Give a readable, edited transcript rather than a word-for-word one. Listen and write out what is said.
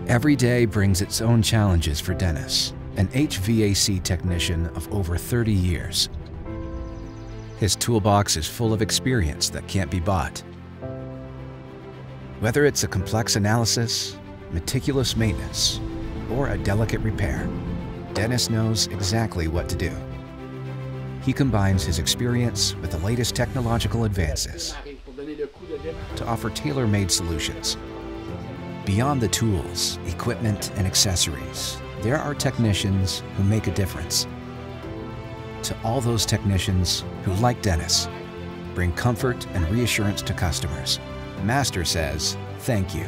Every day brings its own challenges for Dennis, an HVAC technician of over 30 years. His toolbox is full of experience that can't be bought. Whether it's a complex analysis, meticulous maintenance, or a delicate repair, Dennis knows exactly what to do. He combines his experience with the latest technological advances to offer tailor-made solutions. Beyond the tools, equipment, and accessories, there are technicians who make a difference. To all those technicians who, like Dennis, bring comfort and reassurance to customers, Master says thank you.